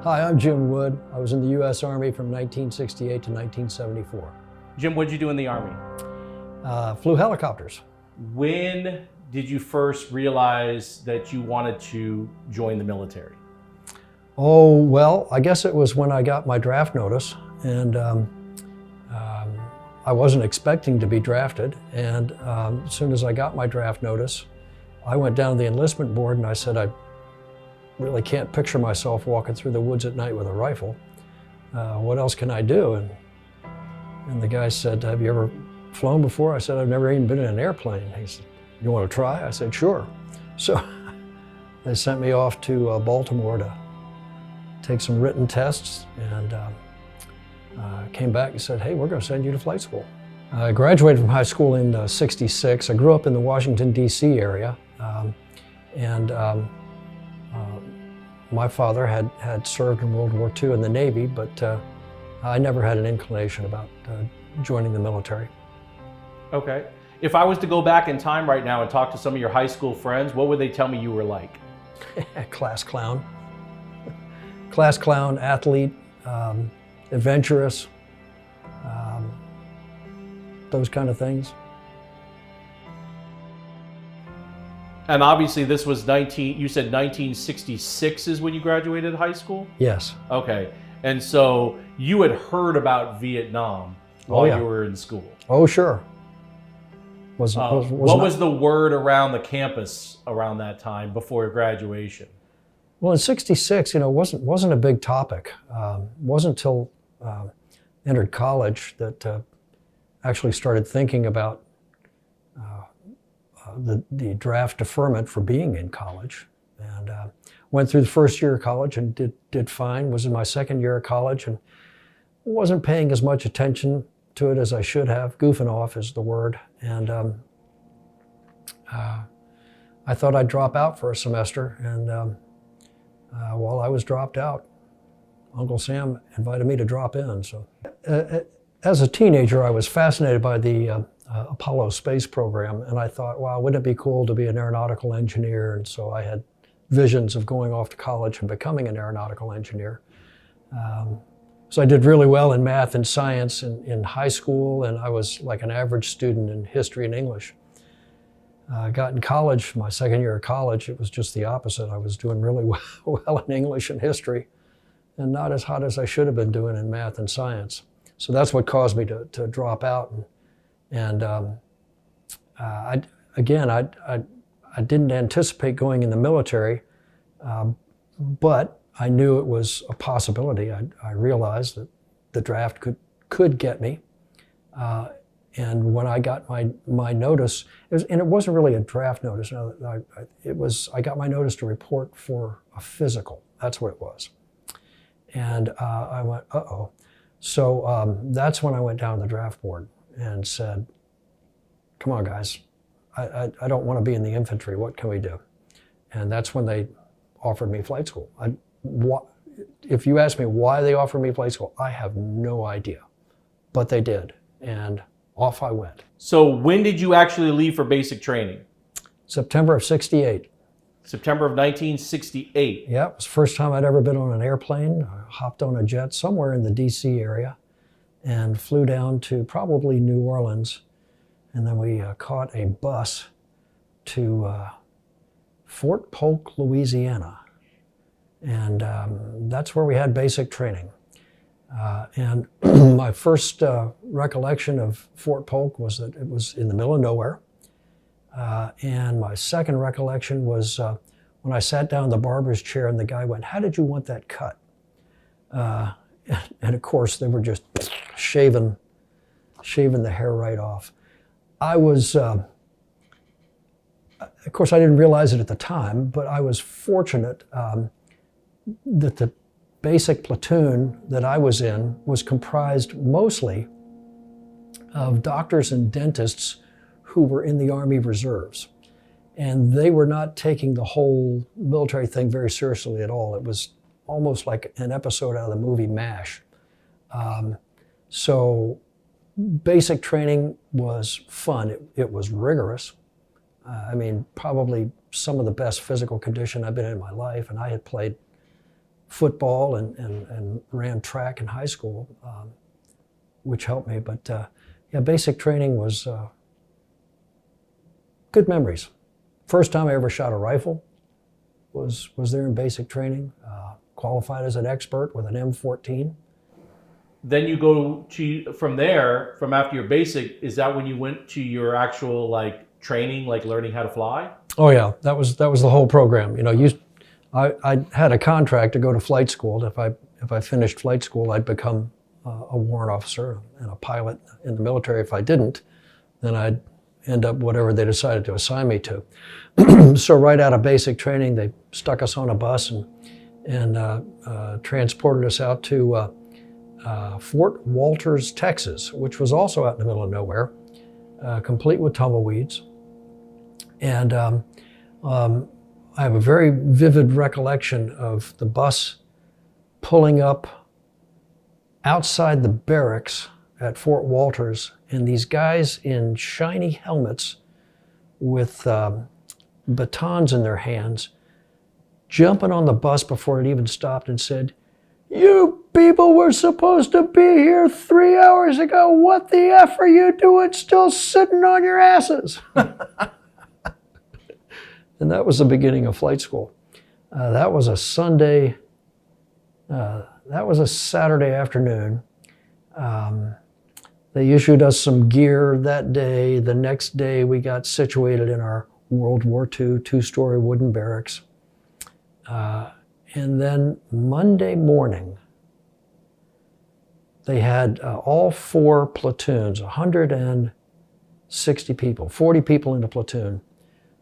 Hi, I'm Jim Wood. I was in the U.S. Army from 1968 to 1974. Jim, what did you do in the Army? Flew helicopters. When did you first realize that you wanted to join the military? Oh, well, I guess it was when I got my draft notice, and I wasn't expecting to be drafted. And as soon as I got my draft notice, I went down to the enlistment board and I said, I really can't picture myself walking through the woods at night with a rifle. What else can I do? And the guy said, have you ever flown before? I said, I've never even been in an airplane. He said, you want to try? I said, sure. So they sent me off to Baltimore to take some written tests, and came back and said, hey, we're going to send you to flight school. I graduated from high school in '66. I grew up in the Washington, D.C. area, and my father had served in World War II in the Navy, but I never had an inclination about joining the military. Okay. If I was to go back in time right now and talk to some of your high school friends, what would they tell me you were like? Class clown. Class clown, athlete, adventurous, those kind of things. And obviously this was you said 1966 is when you graduated high school? Yes. Okay. And so you had heard about Vietnam while you were in school? Oh, sure. What was the word around the campus around that time before graduation? Well, in '66, it wasn't a big topic. Wasn't until entered college that actually started thinking about the draft deferment for being in college. And went through the first year of college and did fine. Was in my second year of college and wasn't paying as much attention to it as I should have. Goofing off is the word. And I thought I'd drop out for a semester, and while I was dropped out, Uncle Sam invited me to drop in. So, as a teenager, I was fascinated by the Apollo space program, and I thought, wow, wouldn't it be cool to be an aeronautical engineer? And so I had visions of going off to college and becoming an aeronautical engineer. So I did really well in math and science in high school, and I was like an average student in history and English. I got in college, my second year of college, it was just the opposite. I was doing really well in English and history, and not as hot as I should have been doing in math and science. So that's what caused me to drop out. And I didn't anticipate going in the military, but I knew it was a possibility. I realized that the draft could get me. And when I got my notice, it wasn't really a draft notice. No, I got my notice to report for a physical. That's what it was. And I went, uh-oh. So that's when I went down to the draft board and said, come on, guys, I don't want to be in the infantry. What can we do? And that's when they offered me flight school. If you ask me why they offered me flight school, I have no idea. But they did, and off I went. So when did you actually leave for basic training? September of '68. September of 1968. Yeah, it was the first time I'd ever been on an airplane. I hopped on a jet somewhere in the DC area and flew down to probably New Orleans. And then we caught a bus to Fort Polk, Louisiana. And that's where we had basic training. And my first recollection of Fort Polk was that it was in the middle of nowhere. And my second recollection was when I sat down in the barber's chair and the guy went, how did you want that cut? And of course, they were just shaving the hair right off. I was, of course, I didn't realize it at the time, but I was fortunate that the basic platoon that I was in was comprised mostly of doctors and dentists who were in the Army Reserves. And they were not taking the whole military thing very seriously at all. It was almost like an episode out of the movie MASH. So basic training was fun. It was rigorous. I mean, probably some of the best physical condition I've been in my life, and I had played football and ran track in high school, which helped me. But yeah, basic training was good memories. First time I ever shot a rifle was there in basic training. Qualified as an expert with an M14. Then you go to, from there, from after your basic, is that when you went to your actual like training, like learning how to fly? Oh yeah, that was the whole program. You know, I had a contract to go to flight school. If I finished flight school, I'd become a warrant officer and a pilot in the military. If I didn't, then I'd end up whatever they decided to assign me to. So right out of basic training, they stuck us on a bus and transported us out to Fort Walters, Texas, which was also out in the middle of nowhere, complete with tumbleweeds. And I have a very vivid recollection of the bus pulling up outside the barracks at Fort Walters, and these guys in shiny helmets with batons in their hands jumping on the bus before it even stopped and said, "You people were supposed to be here 3 hours ago. What the F are you doing still sitting on your asses?" And that was the beginning of flight school. That was a Sunday, that was a Saturday afternoon. They issued us some gear that day. The next day we got situated in our World War II 2-story wooden barracks. And then Monday morning, they had all 4 platoons, 160 people, 40 people in a platoon,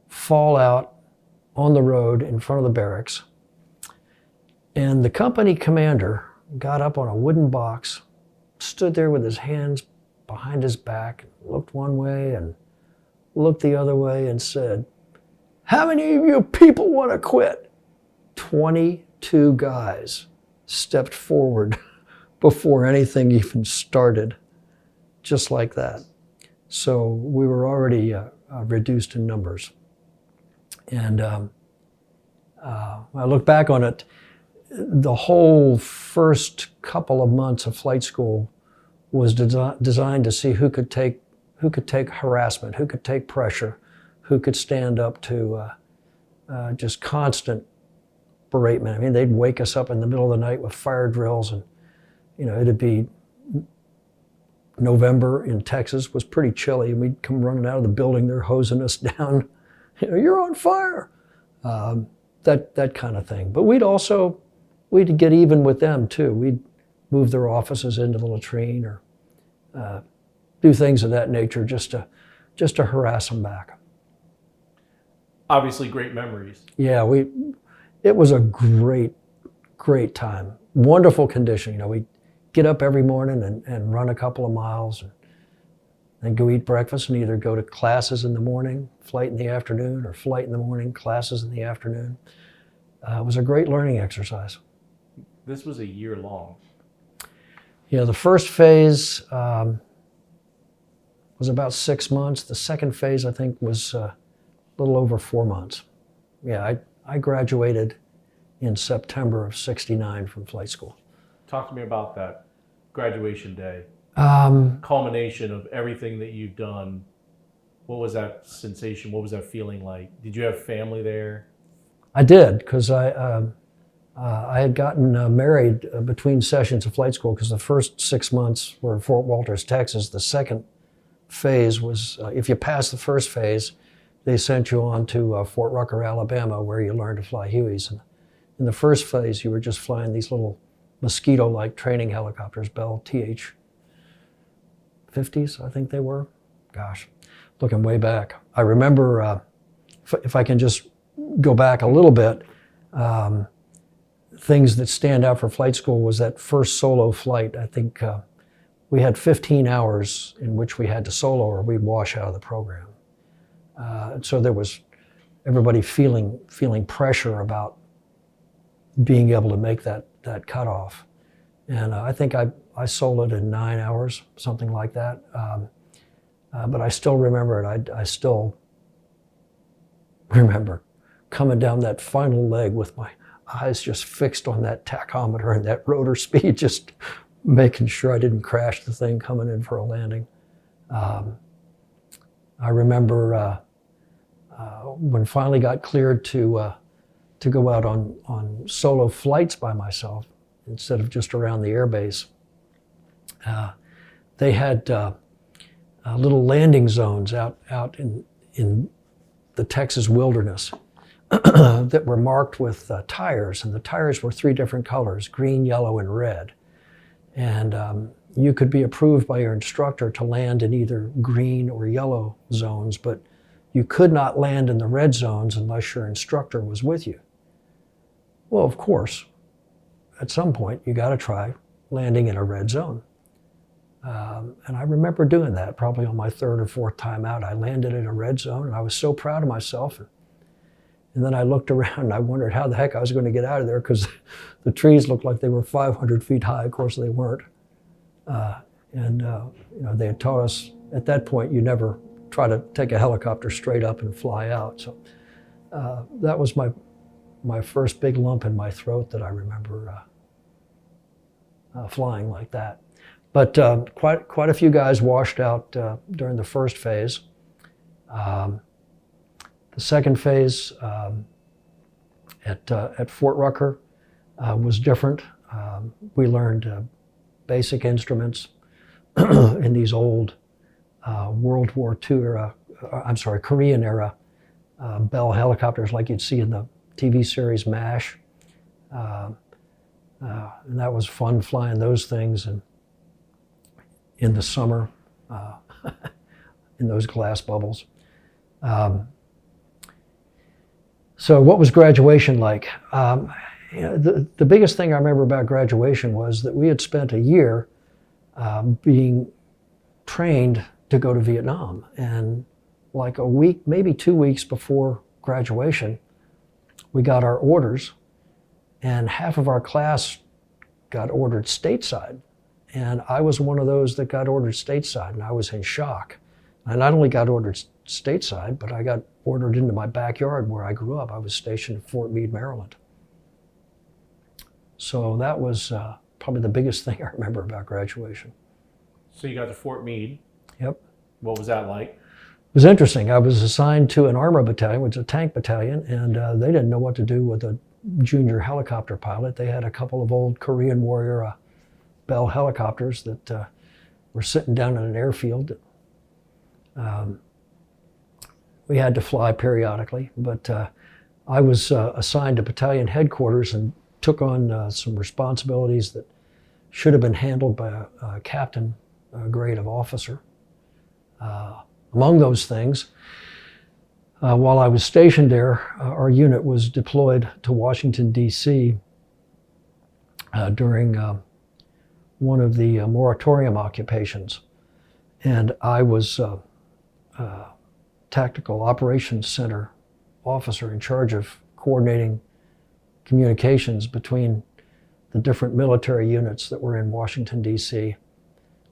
fall out on the road in front of the barracks. And the company commander got up on a wooden box, stood there with his hands behind his back, looked one way and looked the other way and said, "How many of you people want to quit?" 22 guys stepped forward before anything even started, just like that. So we were already reduced in numbers. And when I look back on it, the whole first couple of months of flight school was designed to see who could take harassment, who could take pressure, who could stand up to just constant beratement. I mean, they'd wake us up in the middle of the night with fire drills, and you know, it'd be November in Texas, was pretty chilly, and we'd come running out of the building, they're hosing us down. You know, "You're on fire," that kind of thing. But we'd get even with them too. We'd move their offices into the latrine or do things of that nature just to harass them back. Obviously, great memories. Yeah, it was a great time. Wonderful condition. You know, we'd get up every morning and run a couple of miles and then go eat breakfast and either go to classes in the morning, flight in the afternoon, or flight in the morning, classes in the afternoon. It was a great learning exercise. This was a year long. Yeah, the first phase was about 6 months. The second phase, I think, was a little over 4 months. Yeah, I graduated in September of '69 from flight school. Talk to me about that graduation day. Culmination of everything that you've done. What was that sensation? What was that feeling like? Did you have family there? I did, because I had gotten married between sessions of flight school, because the first 6 months were in Fort Walters, Texas. The second phase was, if you passed the first phase, they sent you on to Fort Rucker, Alabama, where you learned to fly Hueys. And in the first phase, you were just flying these little mosquito-like training helicopters, Bell TH-50s, I think they were. Gosh, looking way back. I remember, if I can just go back a little bit, things that stand out for flight school was that first solo flight. I think we had 15 hours in which we had to solo or we'd wash out of the program. So there was everybody feeling pressure about being able to make that cutoff. And I think I soloed in 9 hours, something like that. But I still remember it. I still remember coming down that final leg with eyes just fixed on that tachometer and that rotor speed, just making sure I didn't crash the thing coming in for a landing. I remember when finally got cleared to go out on solo flights by myself instead of just around the airbase. They had little landing zones out in the Texas wilderness that were marked with tires, and the tires were 3 different colors: green, yellow, and red. And you could be approved by your instructor to land in either green or yellow zones, but you could not land in the red zones unless your instructor was with you. Well, of course, at some point you got to try landing in a red zone. And I remember doing that probably on my 3rd or 4th time out. I landed in a red zone and I was so proud of myself. And then I looked around and I wondered how the heck I was going to get out of there, because the trees looked like they were 500 feet high. Of course they weren't. They had taught us at that point, you never try to take a helicopter straight up and fly out. So that was my first big lump in my throat that I remember flying like that. But quite a few guys washed out during the first phase. The second phase at Fort Rucker was different. We learned basic instruments in these old World War II era, Korean era Bell helicopters like you'd see in the TV series MASH. And that was fun flying those things and in the summer in those glass bubbles. So what was graduation like? The biggest thing I remember about graduation was that we had spent a year being trained to go to Vietnam. And like a week, maybe 2 weeks before graduation, we got our orders, and half of our class got ordered stateside. And I was one of those that got ordered stateside, and I was in shock. I not only got ordered stateside, but I got ordered into my backyard where I grew up. I was stationed at Fort Meade, Maryland. So that was probably the biggest thing I remember about graduation. So you got to Fort Meade. Yep. What was that like? It was interesting. I was assigned to an armor battalion, which is a tank battalion, and they didn't know what to do with a junior helicopter pilot. They had a couple of old Korean Warrior Bell helicopters that were sitting down in an airfield. We had to fly periodically, but I was assigned to battalion headquarters and took on some responsibilities that should have been handled by a captain grade of officer. Among those things, while I was stationed there, our unit was deployed to Washington, D.C. During one of the moratorium occupations. And I was Tactical Operations Center officer in charge of coordinating communications between the different military units that were in Washington, D.C.,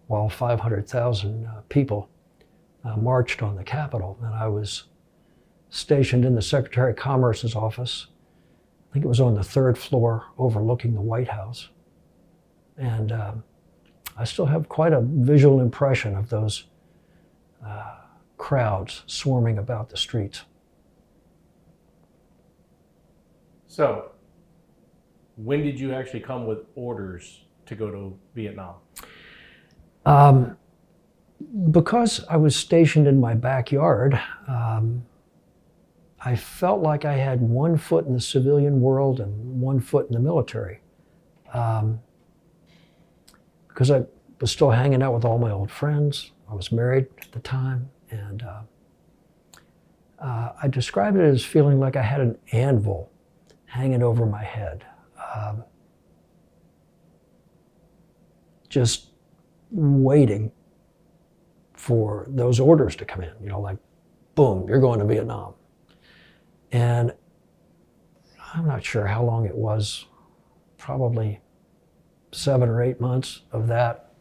while 500,000 people marched on the Capitol. And I was stationed in the Secretary of Commerce's office. I think it was on the 3rd floor overlooking the White House. And I still have quite a visual impression of those crowds swarming about the streets. So, when did you actually come with orders to go to Vietnam? Because I was stationed in my backyard, I felt like I had one foot in the civilian world and one foot in the military. Because I was still hanging out with all my old friends. I was married at the time, and I describe it as feeling like I had an anvil hanging over my head. Just waiting for those orders to come in, like, boom, you're going to Vietnam. And I'm not sure how long it was, probably 7 or 8 months of that.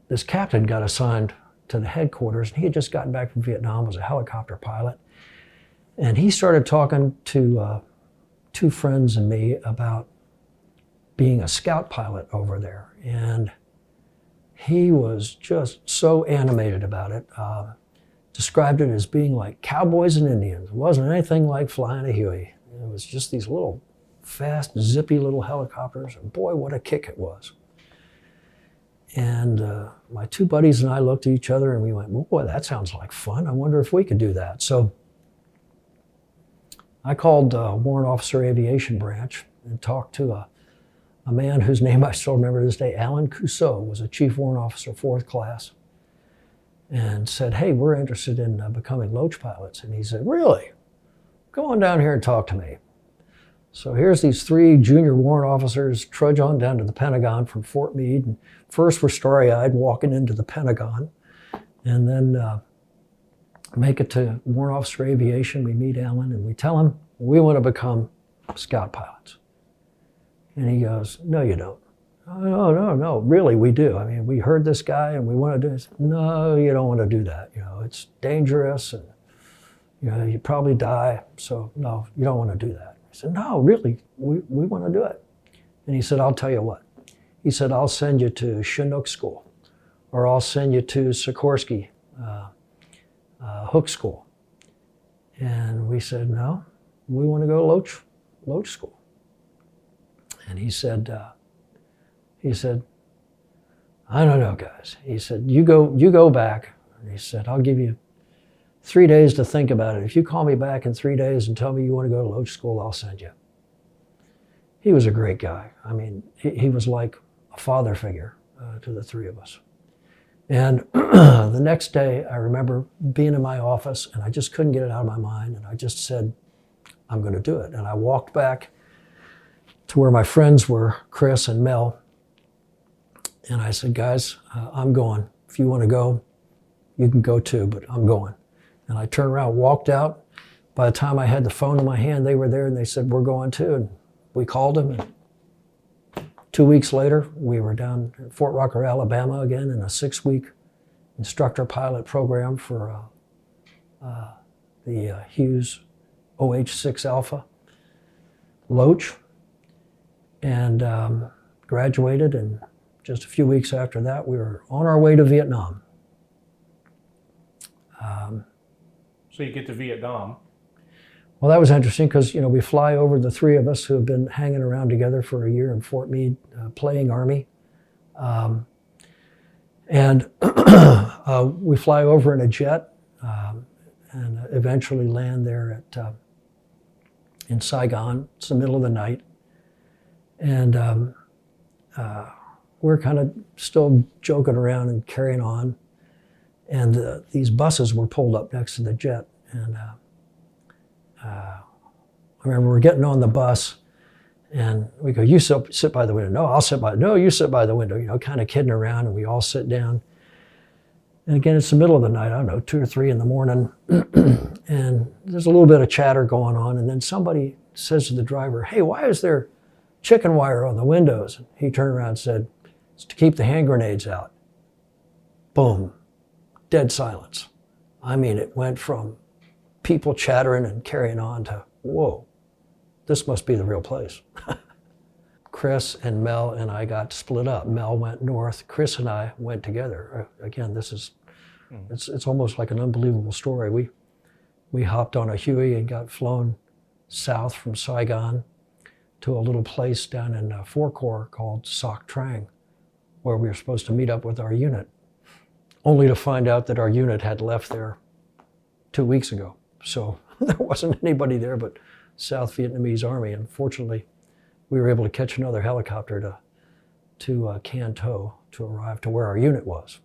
This captain got assigned to the headquarters, and he had just gotten back from Vietnam, was a helicopter pilot. And he started talking to two friends and me about being a scout pilot over there. And he was just so animated about it. Described it as being like cowboys and Indians. It wasn't anything like flying a Huey. It was just these little fast, zippy little helicopters. And boy, what a kick it was. And my two buddies and I looked at each other and we went, well, boy, that sounds like fun. I wonder if we could do that. So I called Warrant Officer Aviation Branch and talked to a man whose name I still remember to this day, Alan Cousseau, was a Chief Warrant Officer, 4th class, and said, hey, we're interested in becoming Loach pilots. And he said, really? Go on down here and talk to me. So here's these 3 junior warrant officers trudge on down to the Pentagon from Fort Meade. And first we're starry-eyed walking into the Pentagon, and then make it to Warrant Officer Aviation. We meet Alan and we tell him, we want to become scout pilots. And he goes, no, you don't. Oh, no, really, we do. I mean, we heard this guy and we want to do this. No, you don't want to do that. You know, it's dangerous and, you know, you probably die. So no, you don't want to do that. I said, no, really, we want to do it. And he said, I'll tell you what. He said, I'll send you to Chinook School, or I'll send you to Sikorsky Hook School. And we said, no, we want to go to Loach School. And he said, I don't know, guys. He said, you go back. And he said, I'll give you 3 days to think about it. If you call me back in 3 days and tell me you want to go to Loach School, I'll send you. He was a great guy. I mean, he was like a father figure to the 3 of us. And the next day, I remember being in my office and I just couldn't get it out of my mind. And I just said, I'm going to do it. And I walked back to where my friends were, Chris and Mel. And I said, guys, I'm going. If you want to go, you can go too, but I'm going. And I turned around, walked out. By the time I had the phone in my hand, they were there and they said, we're going too. And we called them. And 2 weeks later, we were down in Fort Rucker, Alabama again in a 6-week instructor pilot program for the Hughes OH-6 Alpha Loach. And graduated, and just a few weeks after that, we were on our way to Vietnam. So you get to Vietnam. Well, that was interesting because, you know, we fly over, the 3 of us who have been hanging around together for a year in Fort Meade, playing Army. And we fly over in a jet and eventually land there in Saigon. It's the middle of the night. And we're kind of still joking around and carrying on. And these buses were pulled up next to the jet. And I remember we're getting on the bus and we go, you sit by the window. No, I'll sit by, no, you sit by the window, you know, kind of kidding around, and we all sit down. And again, it's the middle of the night, I don't know, 2 or 3 in the morning. And there's a little bit of chatter going on. And then somebody says to the driver, hey, why is there chicken wire on the windows? And he turned around and said, it's to keep the hand grenades out. Boom, dead silence. I mean, it went from people chattering and carrying on to, whoa, this must be the real place. Chris and Mel and I got split up. Mel went north, Chris and I went together. Again, this is, it's almost like an unbelievable story. We hopped on a Huey and got flown south from Saigon to a little place down in Fort Corps called Soc Trang, where we were supposed to meet up with our unit, only to find out that our unit had left there 2 weeks ago. So there wasn't anybody there but South Vietnamese Army. And fortunately, we were able to catch another helicopter to Can Tho to arrive to where our unit was.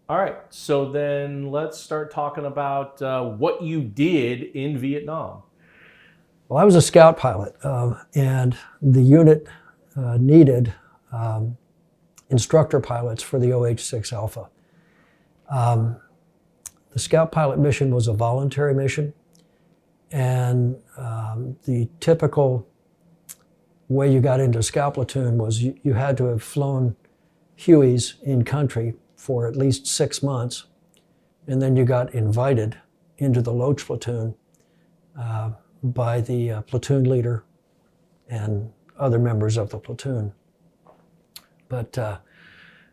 All right, so then let's start talking about what you did in Vietnam. Well, I was a scout pilot, and the unit needed instructor pilots for the OH-6 Alpha. The scout pilot mission was a voluntary mission, and the typical way you got into scout platoon was you had to have flown Hueys in country for at least 6 months, and then you got invited into the Loach platoon by the platoon leader and other members of the platoon. But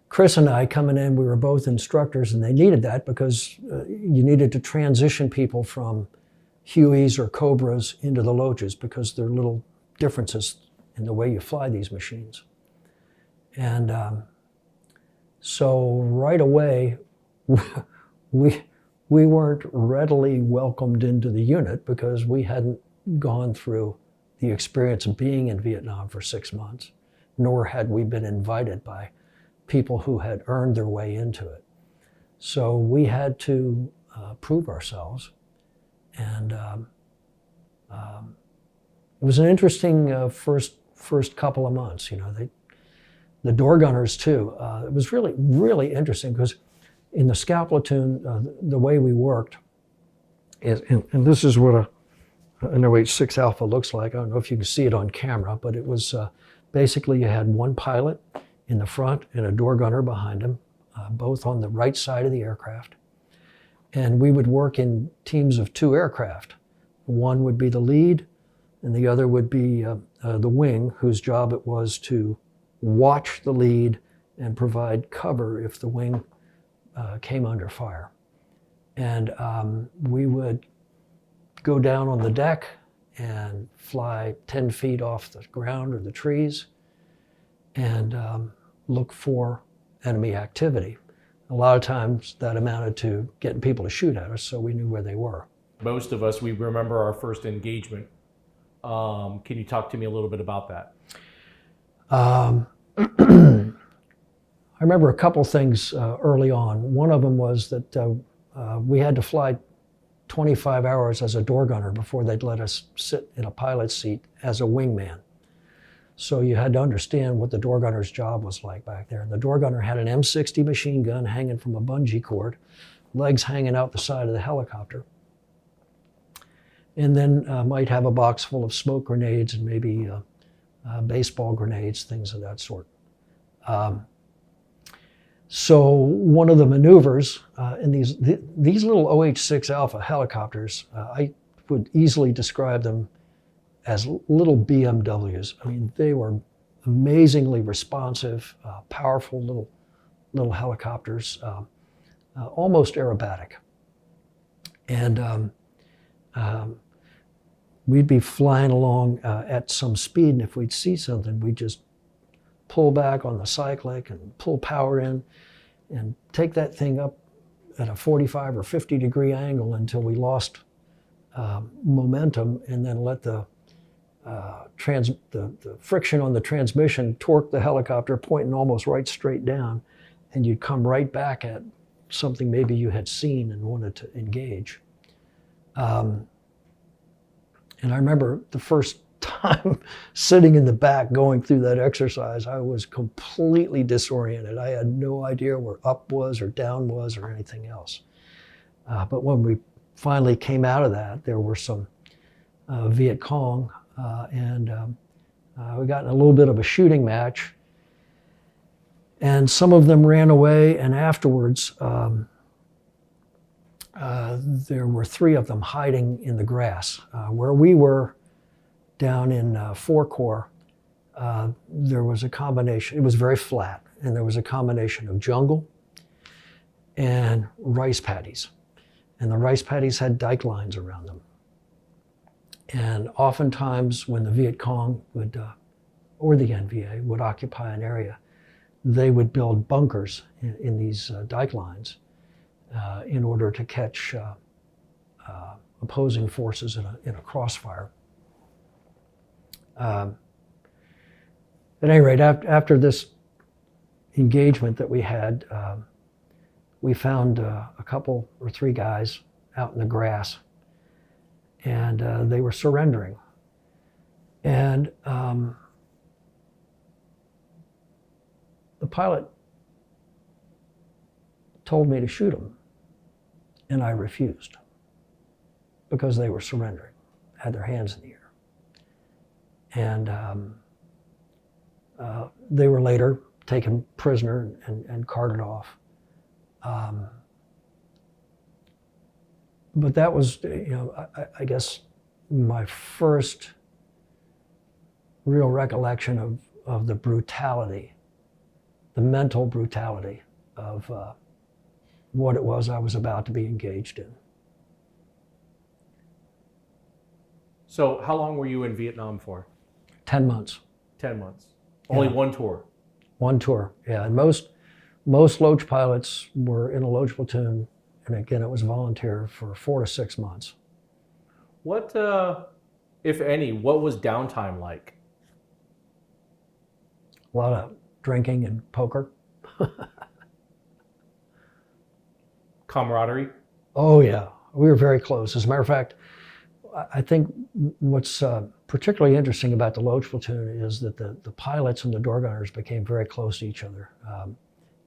Chris and I coming in, we were both instructors, and they needed that because you needed to transition people from Hueys or Cobras into the Loaches because there are little differences in the way you fly these machines. And so right away, we weren't readily welcomed into the unit because we hadn't gone through the experience of being in Vietnam for 6 months, nor had we been invited by people who had earned their way into it. So we had to prove ourselves. And it was an interesting first couple of months. You know, the door gunners too. It was really, really interesting because in the scout platoon, the way we worked is, and this is what an OH-6 Alpha looks like. I don't know if you can see it on camera, but it was basically you had one pilot in the front and a door gunner behind him, both on the right side of the aircraft. And we would work in teams of 2 aircraft. One would be the lead, and the other would be the wing, whose job it was to watch the lead and provide cover if the wing came under fire. And we would go down on the deck and fly 10 feet off the ground or the trees and look for enemy activity. A lot of times that amounted to getting people to shoot at us, so we knew where they were. Most of us, we remember our first engagement. Can you talk to me a little bit about that? I remember a couple things early on. One of them was that we had to fly 25 hours as a door gunner before they'd let us sit in a pilot's seat as a wingman. So you had to understand what the door gunner's job was like back there. The door gunner had an M60 machine gun hanging from a bungee cord, legs hanging out the side of the helicopter, and then might have a box full of smoke grenades and maybe baseball grenades, things of that sort. So one of the maneuvers in these little OH-6 Alpha helicopters, I would easily describe them as little BMWs. I mean, they were amazingly responsive, powerful little helicopters, almost aerobatic. And we'd be flying along at some speed, and if we'd see something, we'd just pull back on the cyclic and pull power in and take that thing up at a 45 or 50 degree angle until we lost momentum, and then let the friction on the transmission torque the helicopter, pointing almost right straight down, and you'd come right back at something maybe you had seen and wanted to engage. And I remember the first time sitting in the back going through that exercise, I was completely disoriented. I had no idea where up was or down was or anything else. But when we finally came out of that, there were some Viet Cong, and we got in a little bit of a shooting match. And some of them ran away, and afterwards, there were 3 of them hiding in the grass. Where we were down in 4 Corps, there was a combination, it was very flat, and there was a combination of jungle and rice paddies. And the rice paddies had dike lines around them. And oftentimes when the Viet Cong would, or the NVA would occupy an area, they would build bunkers in these dike lines in order to catch opposing forces in a crossfire. At any rate, after this engagement that we had, we found a couple or 3 guys out in the grass, and they were surrendering. And the pilot told me to shoot them, and I refused because they were surrendering, had their hands in the air. And they were later taken prisoner and carted off. but that was, I guess my first real recollection of the brutality, the mental brutality of what it was I was about to be engaged in. So how long were you in Vietnam for? 10 months. 10 months. Only Yeah. one tour. One tour, yeah. And most Loach pilots were in a Loach platoon, and again, it was volunteer for 4 to 6 months. What, if any, what was downtime like? A lot of drinking and poker. Camaraderie? Oh yeah, we were very close. As a matter of fact, I think what's particularly interesting about the Loach platoon is that the pilots and the door gunners became very close to each other.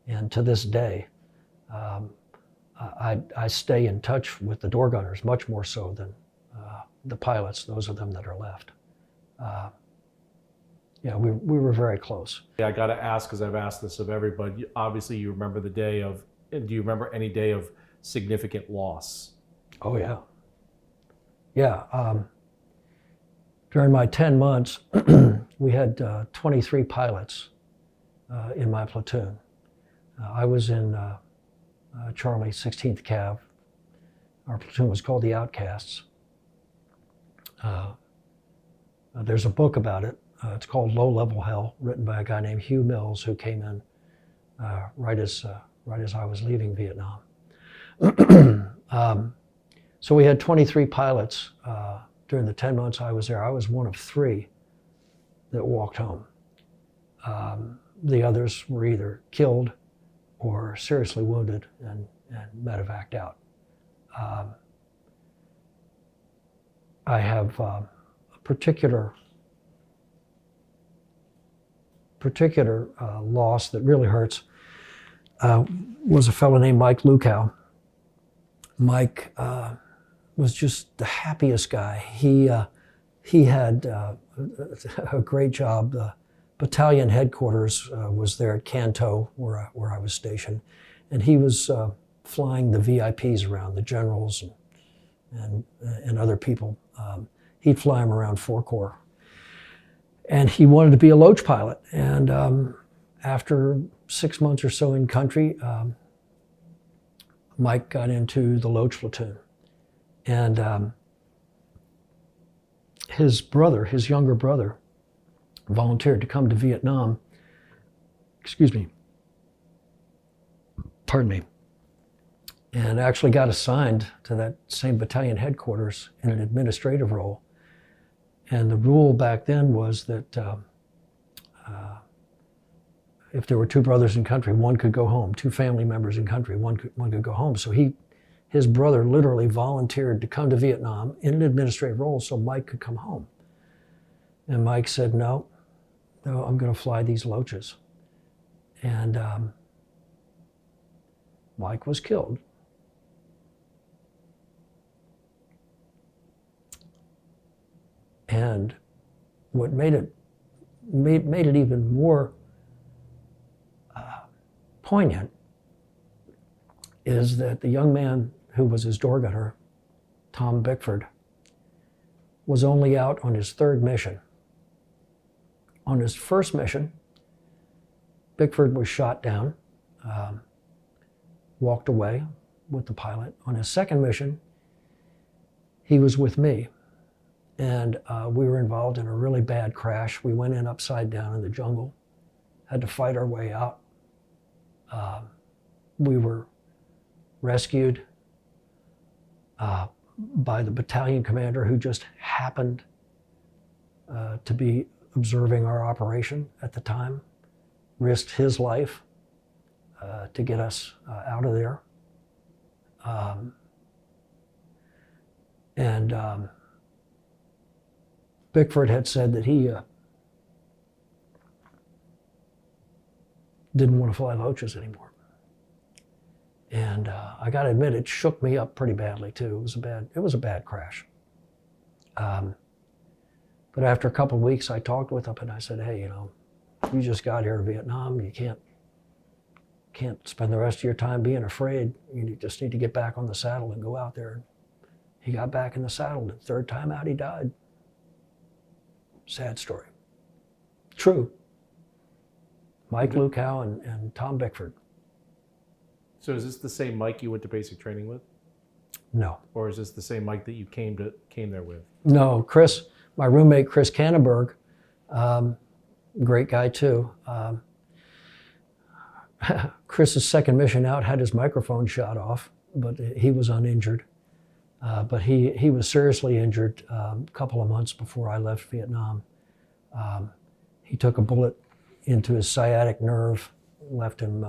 And to this day, I stay in touch with the door gunners much more so than the pilots, those of them that are left. Yeah, we were very close. Yeah, I got to ask, because I've asked this of everybody. Obviously, you remember the day of, do you remember any day of significant loss? Oh yeah. Yeah. During my 10 months, we had 23 pilots in my platoon. I was in Charlie 16th Cav. Our platoon was called the Outcasts. There's a book about it. It's called Low Level Hell, written by a guy named Hugh Mills, who came in right as I was leaving Vietnam. So we had 23 pilots during the 10 months I was there. I was one of 3 that walked home. The others were either killed or seriously wounded and medevaced out. I have a particular loss that really hurts. Was a fellow named Mike Lukow. Mike was just the happiest guy. He had a great job. The battalion headquarters was there at Canto, where I was stationed, and he was flying the VIPs around, the generals and other people. He'd fly them around 4 Corps. And he wanted to be a Loach pilot. And after 6 months or so in country, Mike got into the Loach platoon. And his younger brother, volunteered to come to Vietnam. Excuse me. Pardon me. And actually got assigned to that same battalion headquarters in an administrative role. And the rule back then was that if there were 2 brothers in country, one could go home. 2 family members in country, one could go home. So his brother literally volunteered to come to Vietnam in an administrative role so Mike could come home. And Mike said, no, I'm going to fly these Loaches. And Mike was killed. And what made it even more poignant is that the young man who was his door gunner, Tom Bickford, was only out on his 3rd mission. On his 1st mission, Bickford was shot down, walked away with the pilot. On his 2nd mission, he was with me. And we were involved in a really bad crash. We went in upside down in the jungle, had to fight our way out. We were rescued by the battalion commander, who just happened to be observing our operation at the time, risked his life to get us out of there. Bickford had said that he didn't want to fly Loaches anymore. And I got to admit, it shook me up pretty badly too. It was a bad crash. But after a couple of weeks, I talked with him and I said, hey, you just got here to Vietnam. You can't spend the rest of your time being afraid. You just need to get back on the saddle and go out there He got back in the saddle. The third time out, he died. Sad story. True. Mike Lukow and Tom Bickford. So is this the same Mike you went to basic training with? No. Or is this the same Mike that you came there with? No, Chris, my roommate, Chris Canterberg, great guy too. Chris's second mission out had his microphone shot off, but he was uninjured. But he was seriously injured a couple of months before I left Vietnam. He took a bullet into his sciatic nerve, left him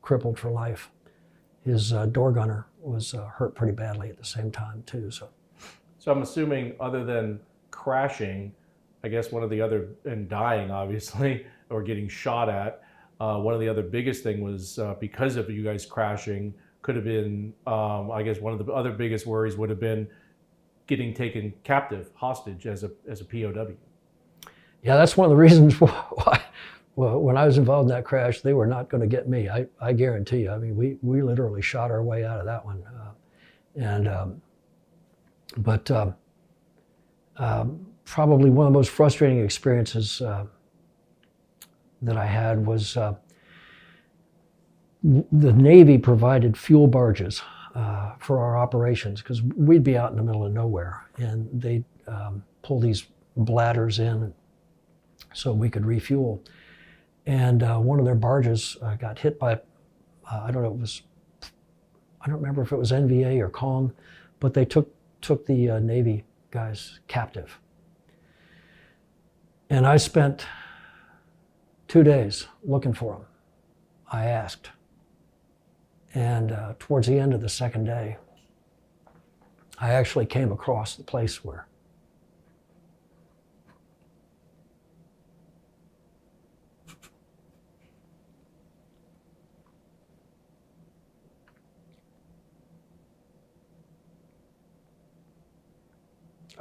crippled for life. His door gunner was hurt pretty badly at the same time too. So I'm assuming, other than crashing, I guess one of the other, and dying obviously, or getting shot at, one of the other biggest thing was because of you guys crashing, could have been, I guess one of the other biggest worries would have been getting taken captive, hostage as a POW. Yeah, that's one of the reasons why when I was involved in that crash, they were not going to get me. I guarantee you. I mean, we literally shot our way out of that one. Probably one of the most frustrating experiences that I had was the Navy provided fuel barges for our operations, because we'd be out in the middle of nowhere, and they'd pull these bladders in so we could refuel. And one of their barges got hit by, I don't remember if it was NVA or Kong, but they took the Navy guys captive. And I spent 2 days looking for them. I asked. And towards the end of the second day, I actually came across the place where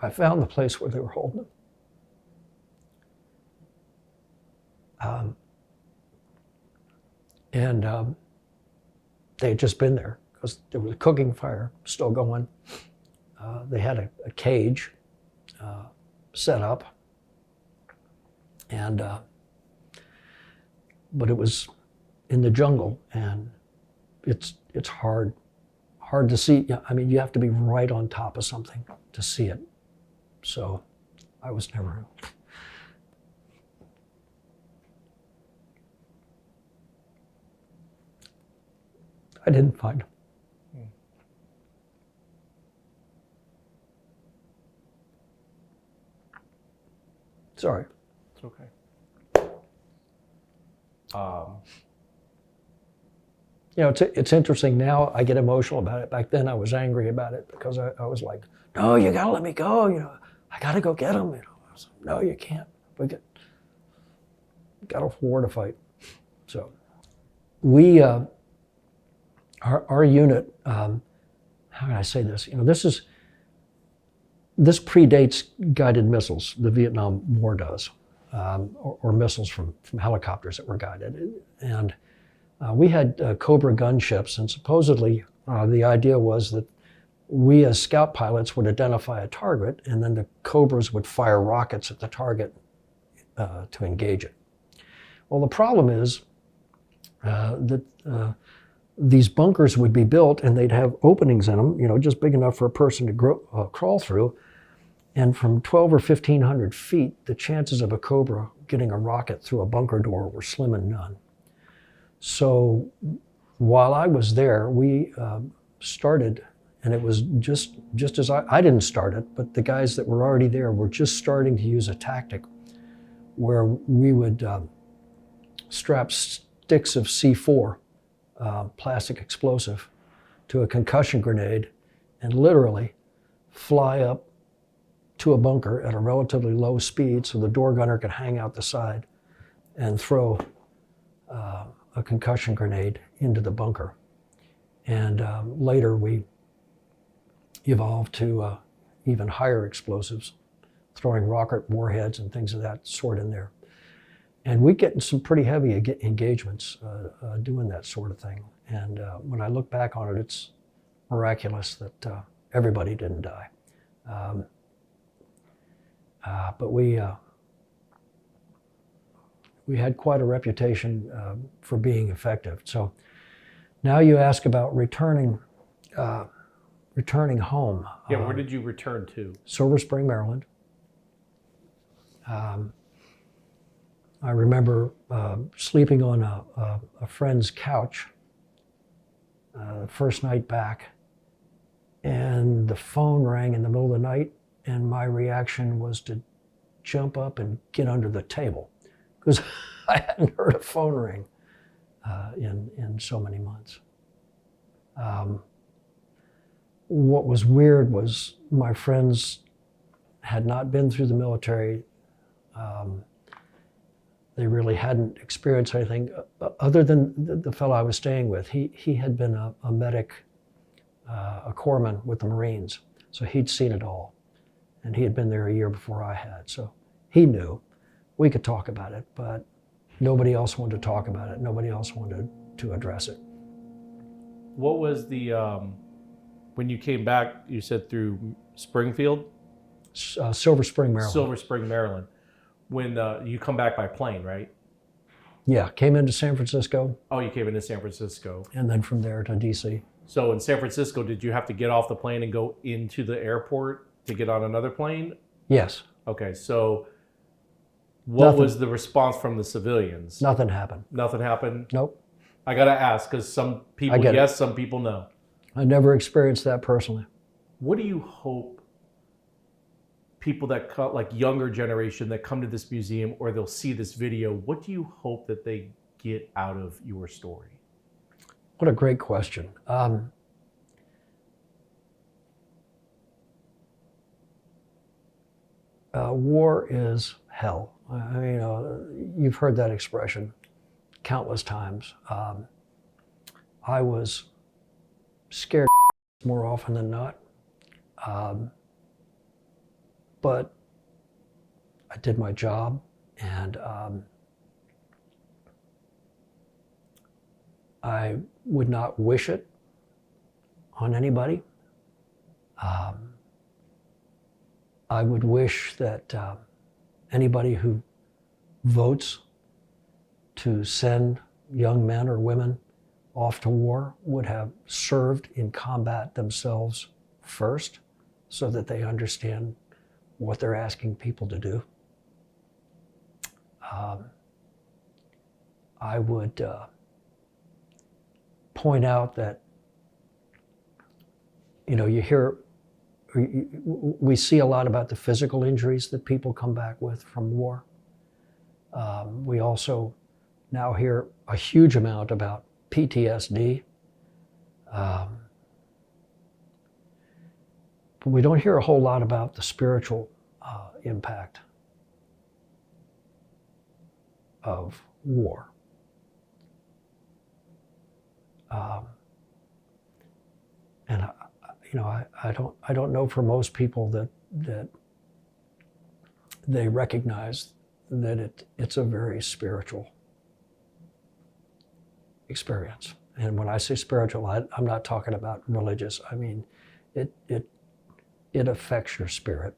I found the place where they were holding them. They had just been there because there was a cooking fire still going. They had a cage set up, but it was in the jungle, and it's hard to see. I mean, you have to be right on top of something to see it. So I was never. I didn't find him. Sorry. It's okay. It's interesting now. I get emotional about it. Back then, I was angry about it because I was like, "No, you gotta let me go. I gotta go get him." I was like, "No, you can't. We got a war to fight." So we. Our unit, how can I say this? This predates guided missiles. The Vietnam War does, or missiles from helicopters that were guided. And we had Cobra gunships, and supposedly the idea was that we as scout pilots would identify a target, and then the Cobras would fire rockets at the target to engage it. Well, the problem is that these bunkers would be built, and they'd have openings in them, just big enough for a person to crawl through. And from 12 or 1,500 feet, the chances of a Cobra getting a rocket through a bunker door were slim and none. So while I was there, we started, and it was just as I didn't start it, but the guys that were already there were just starting to use a tactic where we would strap sticks of C4, plastic explosive, to a concussion grenade and literally fly up to a bunker at a relatively low speed so the door gunner could hang out the side and throw a concussion grenade into the bunker. And later we evolved to even higher explosives, throwing rocket warheads and things of that sort in there. And we get in some pretty heavy engagements doing that sort of thing. And when I look back on it, it's miraculous that Everybody didn't die. But we had quite a reputation for being effective. So now you ask about returning home. Yeah, where did you return to? Silver Spring, Maryland. I remember sleeping on a friend's couch the first night back, and the phone rang in the middle of the night, and my reaction was to jump up and get under the table because I hadn't heard a phone ring in so many months. What was weird was my friends had not been through the military. They really hadn't experienced anything other than the fellow I was staying with. He had been a medic, a corpsman with the Marines, so he'd seen it all. And he had been there a year before I had, so he knew. We could talk about it, but nobody else wanted to talk about it. Nobody else wanted to address it. What was the, when you came back, you said through Springfield? Silver Spring, Maryland. Silver Spring, Maryland. When you come back by plane, right? Yeah, came into San Francisco. Oh, you came into San Francisco. And then from there to DC. So in San Francisco, did you have to get off the plane and go into the airport to get on another plane? Yes. Okay, so what was the response from the civilians? Nothing happened. Nothing happened? Nope. I gotta ask, because some people yes, some people no. I never experienced that personally. What do you hope people that come, like younger generation that come to this museum or they'll see this video, what do you hope that they get out of your story? What a great question. War is hell. I mean, you've heard that expression countless times. I was scared more often than not. But I did my job, and I would not wish it on anybody. I would wish that anybody who votes to send young men or women off to war would have served in combat themselves first, so that they understand what they're asking people to do. I would point out that, we see a lot about the physical injuries that people come back with from war. We also now hear a huge amount about PTSD. But we don't hear a whole lot about the spiritual impact of war. And I don't know for most people that they recognize that it's a very spiritual experience. And when I say spiritual, I'm not talking about religious. I mean, it affects your spirit.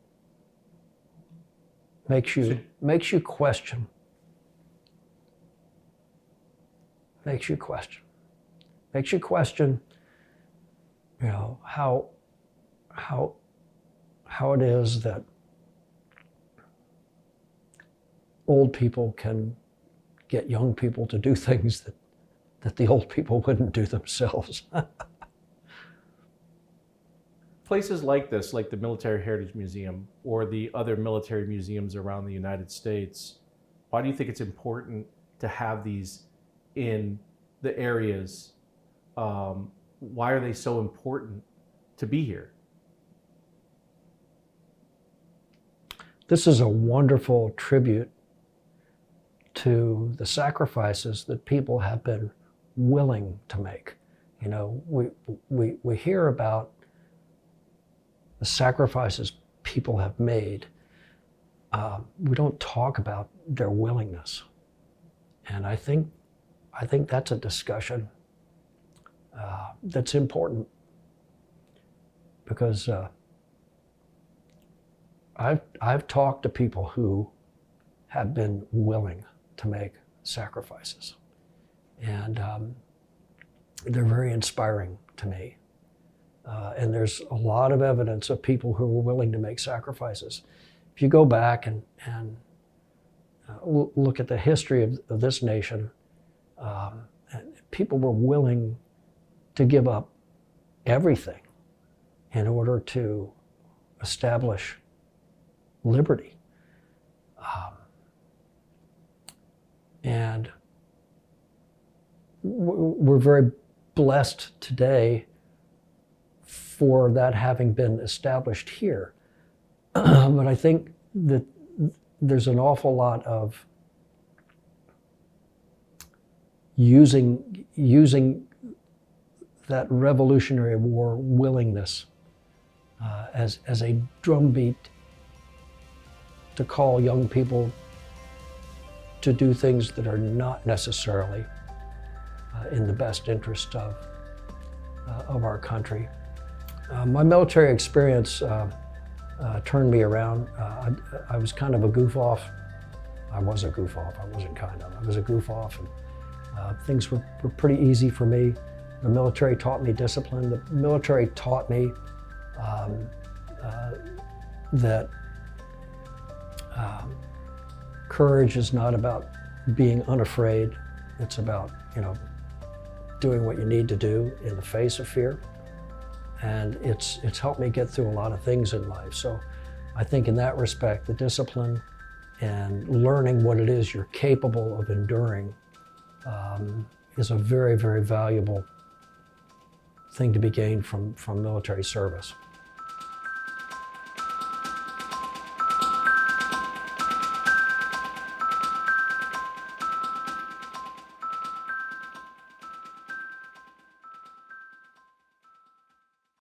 Makes you question. Makes you question, how it is that old people can get young people to do things that the old people wouldn't do themselves. Places like this, like the Military Heritage Museum or the other military museums around the United States, why do you think it's important to have these in the areas? Why are they so important to be here? This is a wonderful tribute to the sacrifices that people have been willing to make. We hear about the sacrifices people have made. We don't talk about their willingness. And I think that's a discussion that's important. because I've talked to people who have been willing to make sacrifices, and they're very inspiring to me. And there's a lot of evidence of people who were willing to make sacrifices. If you go back and look at the history of this nation, people were willing to give up everything in order to establish liberty. And we're very blessed today for that having been established here. But I think that there's an awful lot of using that Revolutionary War willingness as a drumbeat to call young people to do things that are not necessarily in the best interest of our country. My military experience turned me around. I was kind of a goof off. I was a goof off. I wasn't kind of. I was a goof off, and things were pretty easy for me. The military taught me discipline. The military taught me that courage is not about being unafraid. It's about, doing what you need to do in the face of fear. And it's helped me get through a lot of things in life. So I think in that respect, the discipline and learning what it is you're capable of enduring is a very, very valuable thing to be gained from military service.